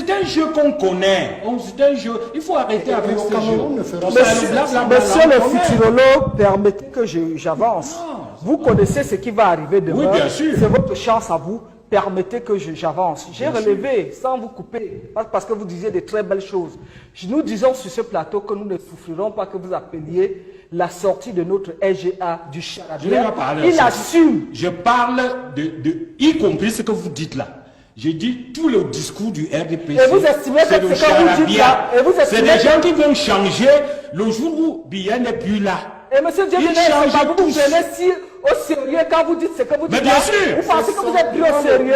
c'est un jeu qu'on connaît. C'est un jeu. Il faut arrêter avec ce jeu. Monsieur le futurologue, permettez que j'avance. Vous connaissez ce qui va arriver demain. Oui, bien sûr. C'est votre chance à vous. Permettez que j'avance. J'ai relevé, sans vous couper, parce que vous disiez de très belles choses. Nous disons sur ce plateau que nous ne souffrirons pas que vous appeliez la sortie de notre SGA du charabia. Il assume. Je parle y compris ce que vous dites là. J'ai dit tout le discours du RDPC. Et vous estimez que ce que vous dites là, c'est des gens qui vont changer le jour où Biya n'est plus là. Et monsieur Dieu, vous vous prenez si au sérieux quand vous dites ce que vous dites. Mais bien sûr. Vous pensez que vous êtes plus au sérieux.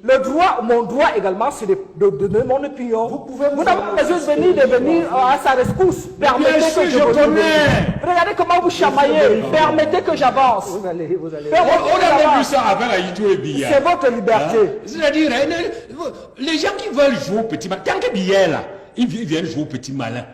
Le droit, mon droit également, c'est de donner mon opinion. Vous n'avez pas besoin de venir à sa rescousse. Permettez que je connais. Regardez comment vous chamaillez. Permettez que j'avance. On a vu ça avec Aïdou et Biya. C'est votre liberté. C'est-à-dire, les gens qui veulent jouer au petit malin, tant que Biya est là, ils viennent jouer au petit malin.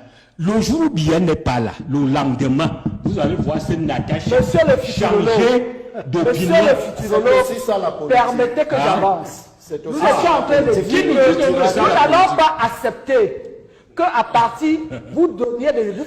Le jour où Biya n'est pas là, le lendemain, vous allez voir cette Natacha changer d'opinion. Monsieur le futurologue, permettez que j'avance. Nous étions en train de dire que nous n'allons pas accepter qu'à partir, vous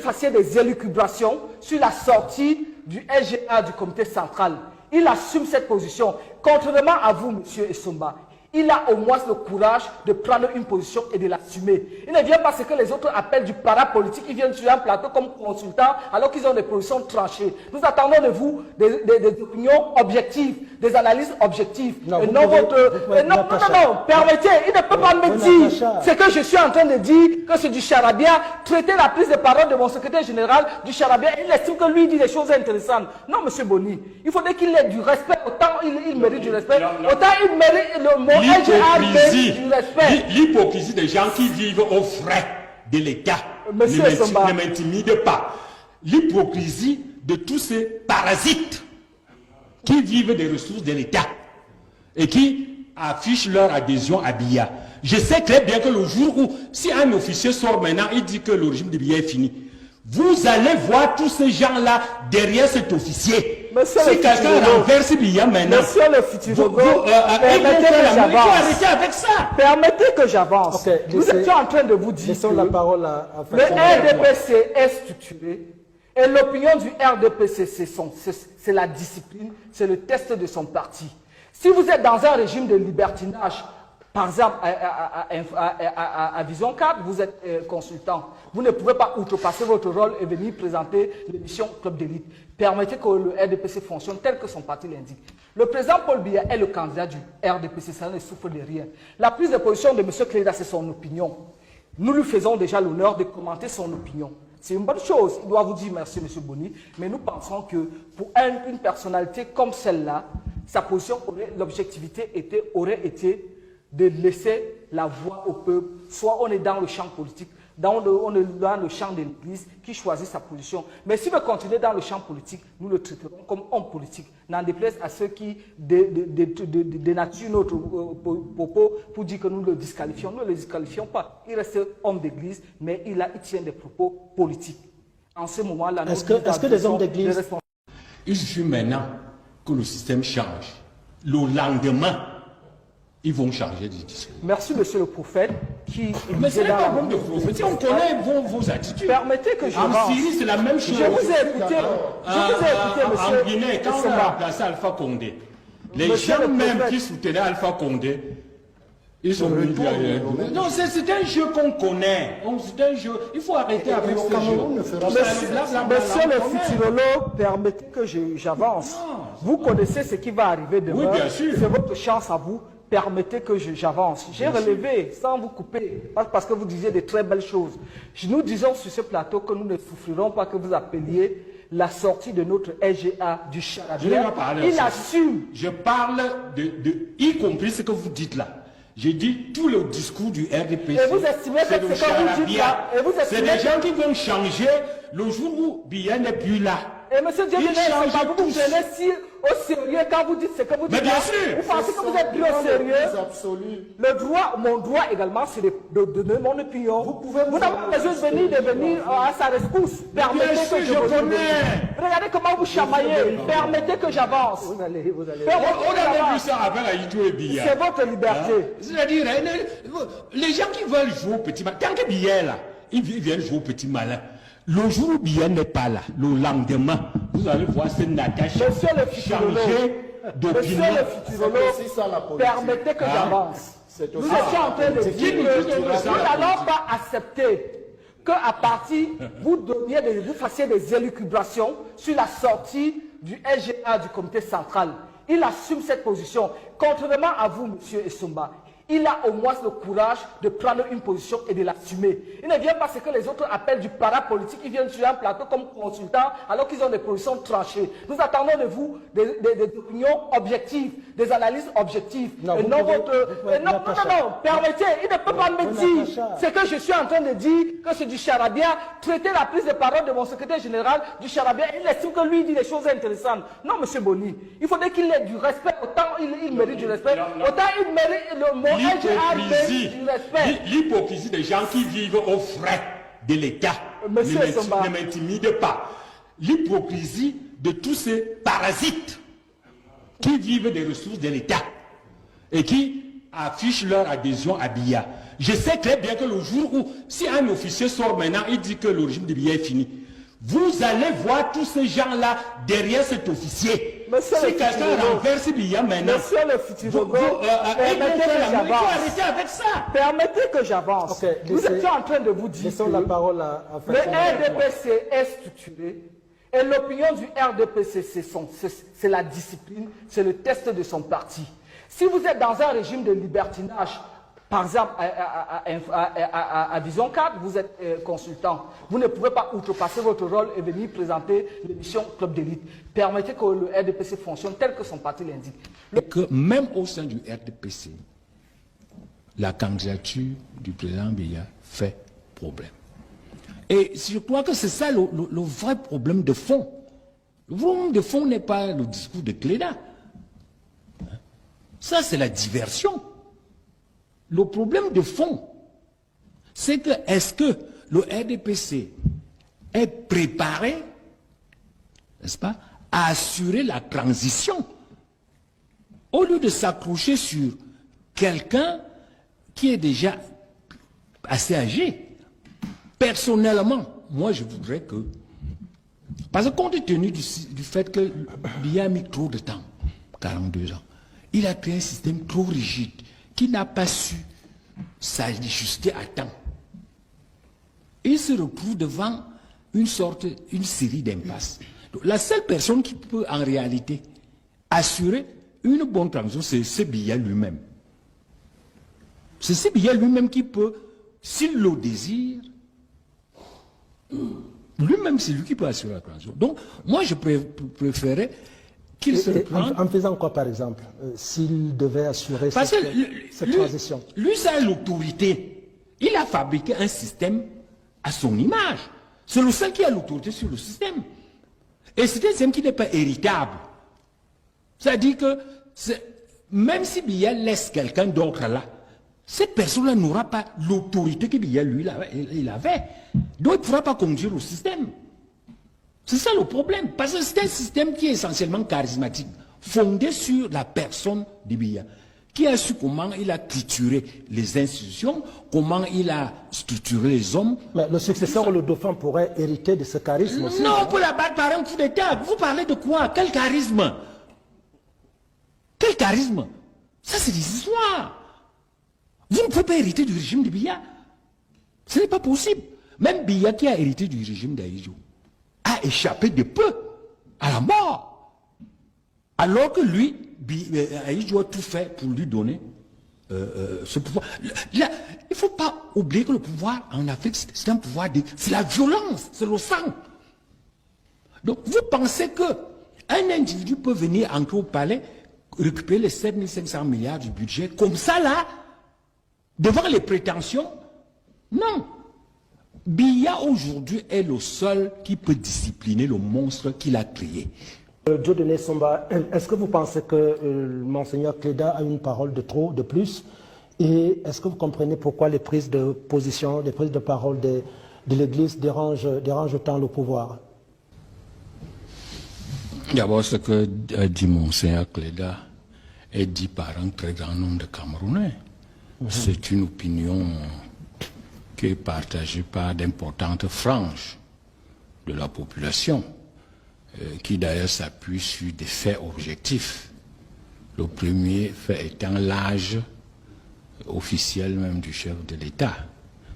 fassiez des élucubrations sur la sortie du SGA du comité central. Il assume cette position. Contrairement à vous, monsieur Essomba, il a au moins le courage de prendre une position et de l'assumer. Il ne vient pas ce que les autres appellent du parapolitique. Ils viennent sur un plateau comme consultants alors qu'ils ont des positions tranchées. Nous attendons de vous des opinions objectives, des analyses objectives. Non, non, permettez, il ne peut pas me dire ce que je suis en train de dire, que c'est du charabia. Traiter la prise de parole de mon secrétaire général du charabia. Il estime que lui dit des choses intéressantes. Non, monsieur Boni, il faudrait qu'il ait du respect. Autant il mérite du respect, autant il mérite le mot. L'hypocrisie des gens qui vivent aux frais de l'État ne m'intimide pas. L'hypocrisie de tous ces parasites qui vivent des ressources de l'État et qui affichent leur adhésion à Biya. Je sais très bien que le jour où, si un officier sort maintenant et dit que le régime de Biya est fini, vous allez voir tous ces gens-là derrière cet officier. Si quelqu'un renverse Biya maintenant, monsieur le futurologue, permettez que j'avance. Avec ça. Permettez que j'avance. Nous étions en train de vous dire que la parole à le RDPC est structuré et l'opinion du RDPC, c'est la discipline, c'est le test de son parti. Si vous êtes dans un régime de libertinage, par exemple, à Vision 4, vous êtes consultant. Vous ne pouvez pas outrepasser votre rôle et venir présenter l'émission Club d'élite. Permettez que le RDPC fonctionne tel que son parti l'indique. Le président Paul Biya est le candidat du RDPC, ça ne souffre de rien. La prise de position de M. Cléda, c'est son opinion. Nous lui faisons déjà l'honneur de commenter son opinion. C'est une bonne chose. Il doit vous dire merci, M. Boni. Mais nous pensons que pour une personnalité comme celle-là, sa position, l'objectivité aurait été de laisser la voix au peuple. Soit on est dans le champ politique, on est dans le champ de l'Église qui choisit sa position. Mais si veut continuer dans le champ politique, nous le traiterons comme homme politique. N'en déplaise à ceux qui dénaturent notre propos pour dire que nous le disqualifions. Nous ne le disqualifions pas. Il reste homme d'église, mais il tient des propos politiques. En ce moment-là, est-ce que les hommes d'église... Il suffit maintenant que le système change. Le lendemain, ils vont changer de discours. Merci, monsieur le prophète. Mais ce n'est pas bon de prophétie. On connaît vos attitudes. Permettez que je En Syrie, c'est la même chose. Je vous ai écouté. Monsieur. En Guinée, quand on a remplacé Alpha Condé, les gens même qui soutenaient Alpha Condé, ils sont venus derrière. Non, c'est un jeu qu'on connaît. C'est un jeu. Il faut arrêter avec ce jeu. Monsieur le futurologue, permettez que j'avance. Vous connaissez ce qui va arriver demain. Oui, bien sûr. C'est votre chance à vous. Permettez que j'avance. J'ai relevé, sans vous couper, parce que vous disiez de très belles choses. Nous disons sur ce plateau que nous ne souffrirons pas que vous appeliez la sortie de notre SGA du charabia. Il assume. Je parle y compris ce que vous dites là. J'ai dit tout le discours du RDPC. Et vous estimez que ce que vous dites là, c'est des gens qui vont changer le jour où Biya n'est plus là. Et monsieur Dieu, vous vous prenez si au sérieux quand vous dites ce que vous dites. Mais bien sûr. Vous pensez que vous êtes plus au sérieux. Le droit, mon droit également, c'est de donner mon opinion. Vous n'avez pas besoin de venir à sa rescousse. Permettez que je connais. Regardez comment vous chamaillez. Permettez que j'avance. Vous allez. On a vu ça avec Aïdjo et Biya. C'est votre liberté. C'est-à-dire, les gens qui veulent jouer au petit malin, tant que Biya est là, ils viennent jouer au petit malin. Le jour où Biya n'est pas là, le lendemain, vous allez voir ce Natacha changer d'opinion. Monsieur le futurologue, permettez que j'avance. Nous étions en train de dire que nous n'allons pas accepter qu'à partir, vous fassiez des élucubrations sur la sortie du SGA du comité central. Il assume cette position. Contrairement à vous, monsieur Essomba, il a au moins le courage de prendre une position et de l'assumer. Il ne vient pas ce que les autres appellent du parapolitique. Ils viennent sur un plateau comme consultants alors qu'ils ont des positions tranchées. Nous attendons de vous des opinions objectives, des analyses objectives. Non, non, permettez, il ne peut pas me dire ce que je suis en train de dire, que c'est du charabia. Traiter la prise de parole de mon secrétaire général du charabia. Il estime que lui dit des choses intéressantes. Non, monsieur Boni, il faudrait qu'il ait du respect. Autant il mérite du respect, autant il mérite le mot. L'hypocrisie des gens qui vivent aux frais de l'État ne m'intimide pas. L'hypocrisie de tous ces parasites qui vivent des ressources de l'État et qui affichent leur adhésion à Biya. Je sais très bien que le jour où, si un officier sort maintenant, il dit que le régime de Biya est fini, vous allez voir tous ces gens-là derrière cet officier. Monsieur si quelqu'un renverse Biya maintenant, monsieur le futurologue, permettez que j'avance. Il faut arrêter avec ça. Permettez que j'avance. Okay, nous étions en train de vous dire que la parole à le RDPC est structuré et l'opinion du RDPC, c'est la discipline, c'est le test de son parti. Si vous êtes dans un régime de libertinage, par exemple, à Vision 4, vous êtes consultant. Vous ne pouvez pas outrepasser votre rôle et venir présenter l'émission Club d'élite. Permettez que le RDPC fonctionne tel que son parti l'indique. Que même au sein du RDPC, la candidature du président Biya fait problème. Et je crois que c'est ça le vrai problème de fond. Le problème de fond n'est pas le discours de Cléda. Ça, c'est la diversion. Le problème de fond, c'est que est-ce que le RDPC est préparé, n'est-ce pas, à assurer la transition au lieu de s'accrocher sur quelqu'un qui est déjà assez âgé. Personnellement, moi je voudrais que, parce que compte tenu du fait que Biya a mis trop de temps, 42 ans, il a créé un système trop rigide, qui n'a pas su s'ajuster à temps. Il se retrouve devant une série d'impasses. La seule personne qui peut en réalité assurer une bonne transition, c'est Biya lui-même. C'est Biya lui-même qui peut, s'il le désire, lui-même c'est lui qui peut assurer la transition. Donc moi je préférais qu'il se prenne. En faisant quoi par exemple, s'il devait assurer cette transition? Lui, ça a l'autorité. Il a fabriqué un système à son image. C'est le seul qui a l'autorité sur le système. Et c'est un système qui n'est pas héritable. C'est-à-dire que même si Biya laisse quelqu'un d'autre là, cette personne-là n'aura pas l'autorité que Biya lui il avait. Donc il ne pourra pas conduire le système. C'est ça le problème, parce que c'est un système qui est essentiellement charismatique, fondé sur la personne de Biya, qui a su comment il a trituré les institutions, comment il a structuré les hommes. Mais le successeur, le dauphin, pourrait hériter de ce charisme aussi. Non, on peut la battre par un coup d'État. Vous parlez de quoi? Quel charisme? Quel charisme? Ça, c'est des histoires. Vous ne pouvez pas hériter du régime de Biya. Ce n'est pas possible. Même Biya qui a hérité du régime d'Aïdjo a échappé de peu à la mort. Alors que lui, Aïdjo a tout fait pour lui donner ce pouvoir. Là, il ne faut pas oublier que le pouvoir en Afrique, c'est un pouvoir c'est la violence, c'est le sang. Donc vous pensez qu'un individu peut venir entrer au palais, récupérer les 7500 milliards du budget, comme ça là, devant les prétentions? Non. Biya aujourd'hui est le seul qui peut discipliner le monstre qu'il a créé. Dieudonné Somba, est-ce que vous pensez que Monseigneur Cléda a une parole de trop, de plus? Et est-ce que vous comprenez pourquoi les prises de position, les prises de parole de l'Église dérangent autant le pouvoir? D'abord, ce que dit Monseigneur Cléda est dit par un très grand nombre de Camerounais. C'est une opinion qui est partagée par d'importantes franges de la population, qui d'ailleurs s'appuie sur des faits objectifs. Le premier fait étant l'âge officiel même du chef de l'État.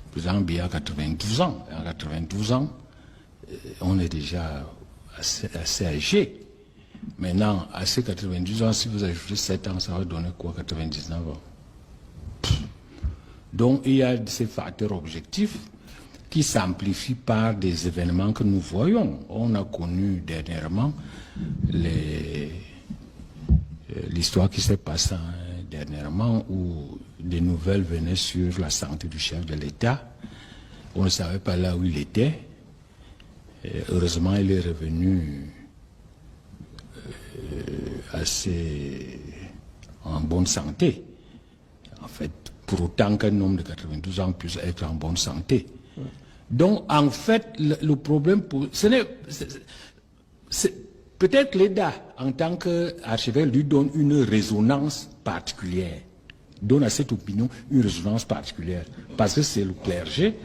Le président Biya a 92 ans. À 92 ans, on est déjà assez âgé. Maintenant, à ces 92 ans, si vous ajoutez 7 ans, ça va donner quoi, 99 ans? Donc, il y a ces facteurs objectifs qui s'amplifient par des événements que nous voyons. On a connu dernièrement l'histoire qui s'est passée dernièrement où des nouvelles venaient sur la santé du chef de l'État. On ne savait pas là où il était. Et heureusement, il est revenu assez en bonne santé. En fait, pour autant qu'un homme de 92 ans puisse être en bonne santé. Donc, en fait, le problème, peut-être l'État, en tant qu'archevêque, lui donne une résonance particulière, donne à cette opinion une résonance particulière, parce que c'est le clergé.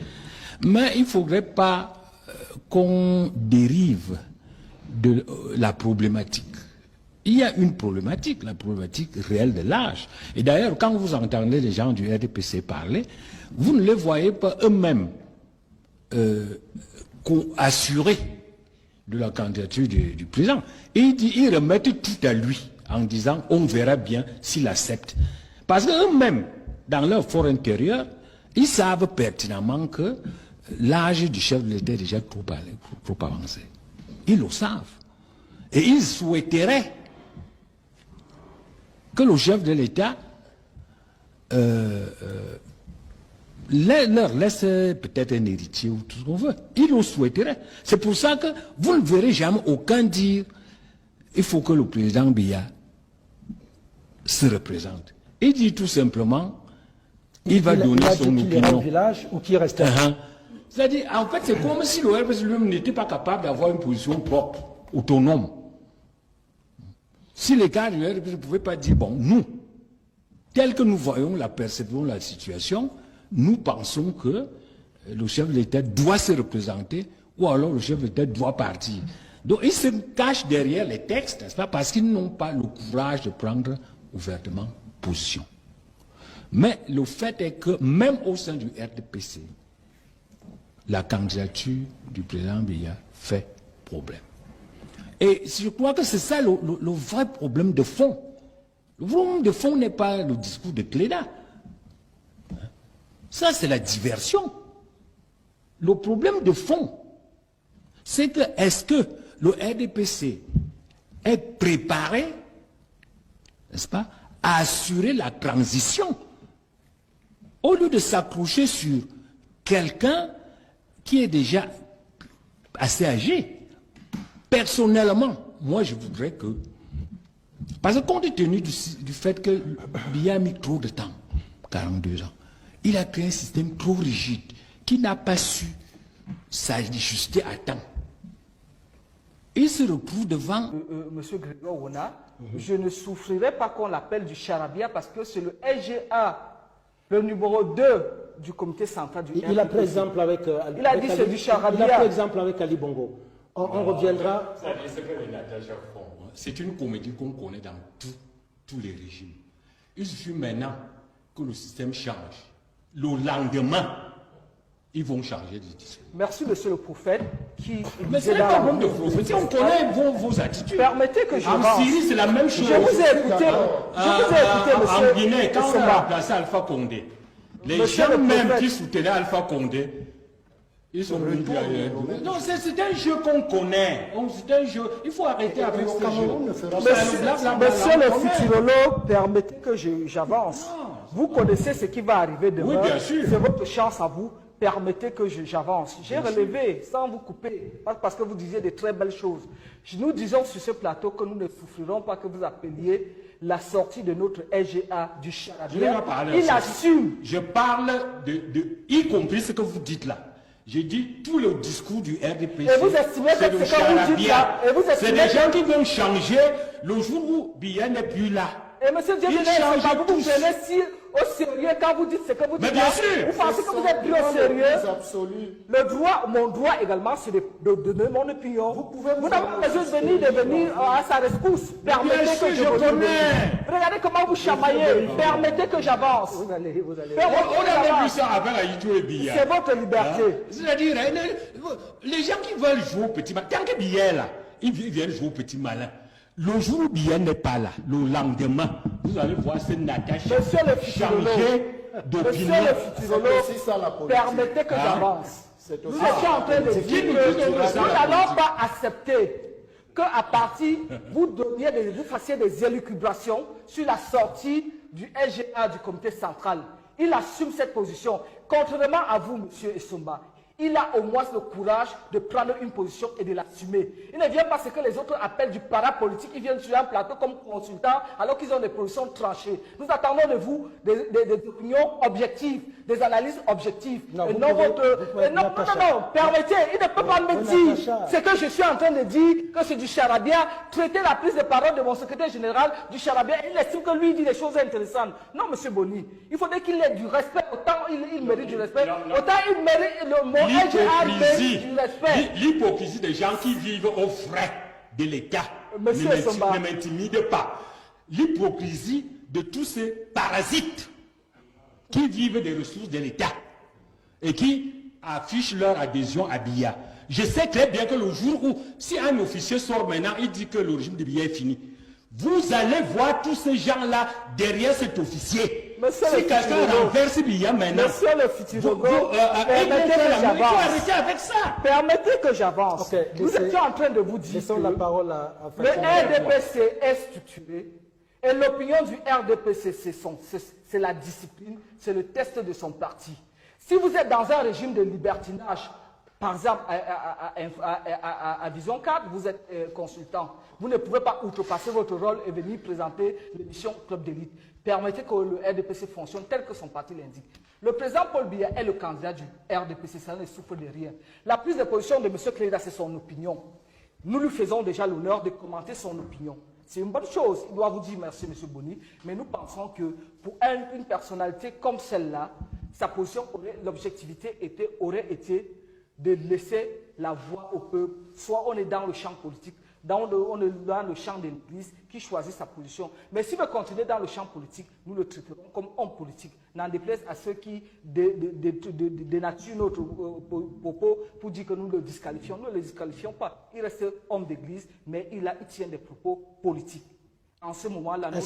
Mais il ne faudrait pas qu'on dérive de la problématique. Il y a une problématique, la problématique réelle de l'âge. Et d'ailleurs, quand vous entendez les gens du RDPC parler, vous ne les voyez pas eux-mêmes assurés de la candidature du président. Et ils remettent tout à lui en disant on verra bien s'il accepte. Parce qu'eux-mêmes, dans leur fort intérieur, ils savent pertinemment que l'âge du chef de l'État est déjà trop avancé. Ils le savent. Et ils souhaiteraient que le chef de l'État leur laisse peut-être un héritier ou tout ce qu'on veut. Ils le souhaiteraient. C'est pour ça que vous ne verrez jamais aucun dire il faut que le président Biya se représente. Il dit tout simplement il va donner son opinion. Village ou qui reste C'est-à-dire, en fait, c'est comme si le RPC lui-même n'était pas capable d'avoir une position propre, autonome. Si les gars du RPC ne pouvaient pas dire, bon, nous, tel que nous voyons, percevons la situation, nous pensons que le chef de l'État doit se représenter ou alors le chef de l'État doit partir. Donc, ils se cachent derrière les textes, n'est-ce pas, parce qu'ils n'ont pas le courage de prendre ouvertement position. Mais le fait est que même au sein du RDPC, la candidature du président Biya fait problème. Et je crois que c'est ça le vrai problème de fond. Le problème de fond n'est pas le discours de Cléda. Ça, c'est la diversion. Le problème de fond, c'est que est-ce que le RDPC est préparé, n'est-ce pas, à assurer la transition au lieu de s'accrocher sur quelqu'un qui est déjà assez âgé. Personnellement, moi je voudrais que... Parce que compte tenu du fait que Biya a mis trop de temps, 42 ans, il a créé un système trop rigide qui n'a pas su s'ajuster à temps. Il se retrouve devant... Monsieur Grégoire Wona, je ne souffrirai pas qu'on l'appelle du charabia parce que c'est le LGA, le numéro 2 du comité central du RDPC. Il a pris exemple avec... il a dit c'est du charabia. Il a pris exemple avec Ali Bongo. On reviendra... C'est une comédie qu'on connaît dans tous les régimes. Il suffit maintenant que le système change. Le lendemain, ils vont changer de discours. Merci, monsieur le prophète. Mais c'est pas bon de prophétie, on connaît vos attitudes. Permettez que je En Syrie, c'est la même chose. Je vous ai écouté, monsieur. En Guinée, quand on a remplacé Alpha Condé, les gens même qui soutenaient Alpha Condé, ils sont venus ailleurs. Non, c'est un jeu qu'on connaît. C'est un jeu. Il faut arrêter avec ce jeu. Monsieur le futurologue, permettez que j'avance. Vous connaissez ce qui va arriver demain. Oui, bien sûr. C'est votre chance à vous. permettez que j'avance. J'ai relevé, sans vous couper, parce que vous disiez de très belles choses. Nous disons sur ce plateau que nous ne souffrirons pas que vous appeliez la sortie de notre SGA du charabia. Il assume. Je parle y compris ce que vous dites là. J'ai dit tout le discours du RDPC. Et vous estimez que ce que vous dites là, c'est des gens qui vont changer le jour où Biya n'est plus là. Et M. Diendéré, vous vous prenez si au sérieux quand vous dites ce que vous dites. Mais bien sûr. Vous pensez que vous êtes plus au sérieux. Le droit, mon droit également, c'est de donner mon opinion. Vous n'avez pas besoin de venir à sa rescousse. Permettez que je connais. Regardez comment vous chamaillez. Permettez que j'avance. Vous allez. On a vu ça avec Aïtou et Biya. C'est votre liberté. C'est-à-dire, les gens qui veulent jouer au petit malin, tant que Biya est là, ils viennent jouer au petit malin. Le jour où Biya n'est pas là, le lendemain, vous allez voir ce Natacha changer d'opinion. Monsieur le futurologue, permettez que j'avance. Nous étions en train de dire que nous n'allons pas accepter qu'à partir, vous fassiez des élucubrations sur la sortie du SGA du comité central. Il assume cette position. Contrairement à vous, monsieur Essomba, il a au moins le courage de prendre une position et de l'assumer. Il ne vient pas ce que les autres appellent du parapolitique. Ils viennent sur un plateau comme consultants alors qu'ils ont des positions tranchées. Nous attendons de vous des opinions objectives, des analyses objectives. Non, non, permettez, il ne peut pas me dire ce que je suis en train de dire, que c'est du charabia. Traiter la prise de parole de mon secrétaire général du charabia. Il estime que lui dit des choses intéressantes. Non, monsieur Boni, il faudrait qu'il ait du respect. Autant il mérite du respect, autant il mérite le mot. L'hypocrisie des gens qui vivent aux frais de l'État ne m'intimide pas. L'hypocrisie de tous ces parasites qui vivent des ressources de l'État et qui affichent leur adhésion à Biya. Je sais très bien que le jour où, si un officier sort maintenant, il dit que le régime de Biya est fini, vous allez voir tous ces gens-là derrière cet officier. Si quelqu'un renverse Biya maintenant, monsieur le futurologue, permettez avec ça. Permettez que j'avance. Okay, nous étions en train de vous dire que la parole le RDPC est structuré et l'opinion du RDPC, c'est la discipline, c'est le test de son parti. Si vous êtes dans un régime de libertinage, par exemple, à Vision 4, vous êtes consultant. Vous ne pouvez pas outrepasser votre rôle et venir présenter l'émission Club d'élite. Permettez que le RDPC fonctionne tel que son parti l'indique. Le président Paul Biya est le candidat du RDPC, ça ne souffre de rien. La prise de position de M. Cléda, c'est son opinion. Nous lui faisons déjà l'honneur de commenter son opinion. C'est une bonne chose. Il doit vous dire merci, M. Boni. Mais nous pensons que pour une personnalité comme celle-là, sa position, l'objectivité aurait été de laisser la voix au peuple. Soit on est dans le champ politique, on est dans le champ de l'Église qui choisit sa position. Mais s'il veut continuer dans le champ politique, nous le traiterons comme homme politique. N'en déplaise à ceux qui dénaturent notre propos pour dire que nous le disqualifions. Nous ne le disqualifions pas. Il reste homme d'église, mais il tient des propos politiques. En ce moment-là, nous